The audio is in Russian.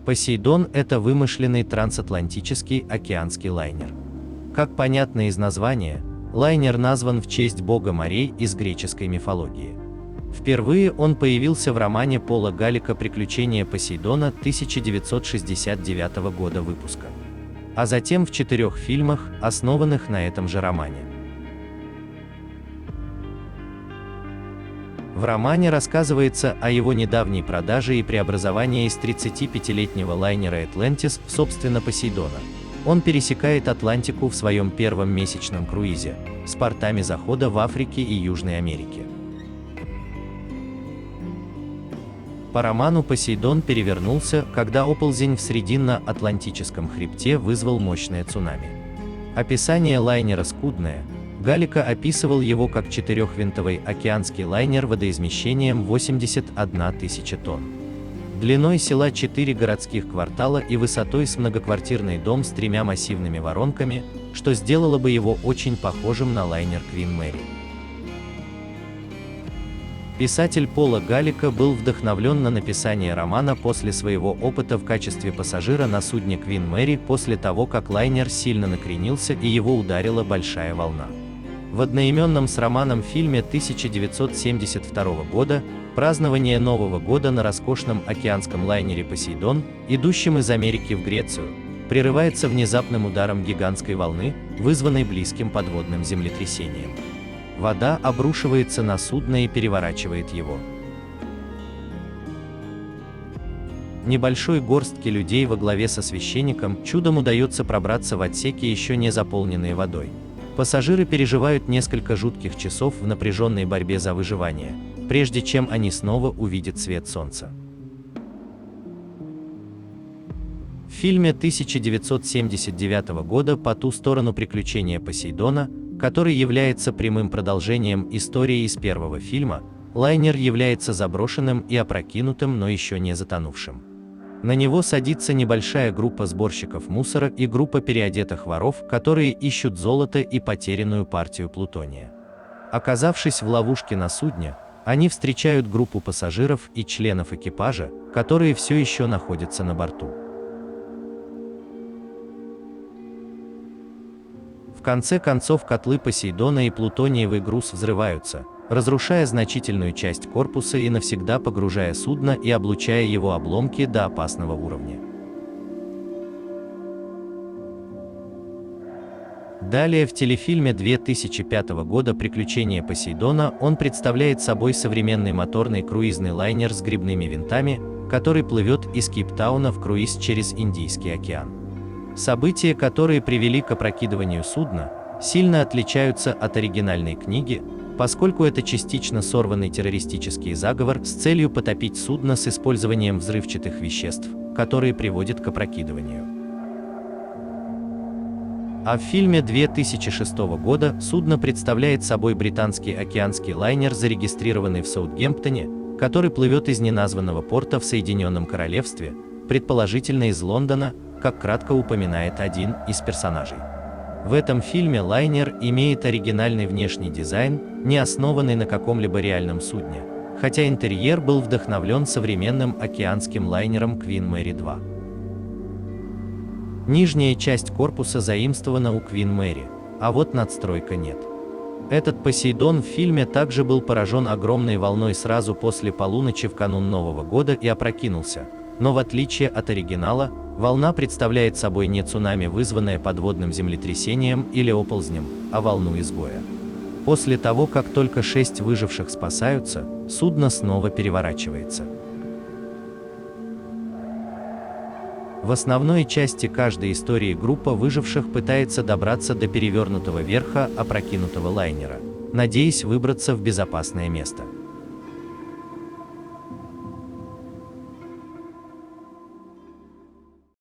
Посейдон – это вымышленный трансатлантический океанский лайнер. Как понятно из названия, лайнер назван в честь бога морей из греческой мифологии. Впервые он появился в романе Пола Галлика «Приключения Посейдона» 1969 года выпуска, а затем в 4 фильмах, основанных на этом же романе. В романе рассказывается о его недавней продаже и преобразовании из 35-летнего лайнера Atlantis в собственно Посейдона. Он пересекает Атлантику в своем первом месячном круизе с портами захода в Африке и Южной Америке. По роману Посейдон перевернулся, когда оползень в Срединно-Атлантическом хребте вызвал мощное цунами. Описание лайнера скудное. Галлика описывал его как 4-винтовый океанский лайнер водоизмещением 81 тысяча тонн. Длиной села 4 городских квартала и высотой с многоквартирный дом с 3 массивными воронками, что сделало бы его очень похожим на лайнер Queen Mary. Писатель Пола Галлика был вдохновлен на написание романа после своего опыта в качестве пассажира на судне Queen Mary после того, как лайнер сильно накренился и его ударила большая волна. В одноименном с романом фильме 1972 года празднование Нового года на роскошном океанском лайнере «Посейдон», идущем из Америки в Грецию, прерывается внезапным ударом гигантской волны, вызванной близким подводным землетрясением. Вода обрушивается на судно и переворачивает его. Небольшой горстке людей во главе со священником чудом удается пробраться в отсеки, еще не заполненные водой. Пассажиры переживают несколько жутких часов в напряженной борьбе за выживание, прежде чем они снова увидят свет солнца. В фильме 1979 года «По ту сторону приключения Посейдона», который является прямым продолжением истории из первого фильма, лайнер является заброшенным и опрокинутым, но еще не затонувшим. На него садится небольшая группа сборщиков мусора и группа переодетых воров, которые ищут золото и потерянную партию плутония. Оказавшись в ловушке на судне, они встречают группу пассажиров и членов экипажа, которые все еще находятся на борту. В конце концов котлы Посейдона и плутониевый груз взрываются, разрушая значительную часть корпуса и навсегда погружая судно и облучая его обломки до опасного уровня. Далее в телефильме 2005 года «Приключения Посейдона» он представляет собой современный моторный круизный лайнер с грибными винтами, который плывет из Кейптауна в круиз через Индийский океан. События, которые привели к опрокидыванию судна, сильно отличаются от оригинальной книги, поскольку это частично сорванный террористический заговор с целью потопить судно с использованием взрывчатых веществ, которые приводят к опрокидыванию. А в фильме 2006 года судно представляет собой британский океанский лайнер, зарегистрированный в Саутгемптоне, который плывет из неназванного порта в Соединенном Королевстве, предположительно из Лондона, как кратко упоминает один из персонажей. В этом фильме лайнер имеет оригинальный внешний дизайн, не основанный на каком-либо реальном судне, хотя интерьер был вдохновлен современным океанским лайнером Queen Mary 2. Нижняя часть корпуса заимствована у Queen Mary, а вот надстройка нет. Этот Посейдон в фильме также был поражен огромной волной сразу после полуночи в канун Нового года и опрокинулся, но в отличие от оригинала, волна представляет собой не цунами, вызванное подводным землетрясением или оползнем, а волну изгоя. После того, как только 6 выживших спасаются, судно снова переворачивается. В основной части каждой истории группа выживших пытается добраться до перевернутого верха опрокинутого лайнера, надеясь выбраться в безопасное место.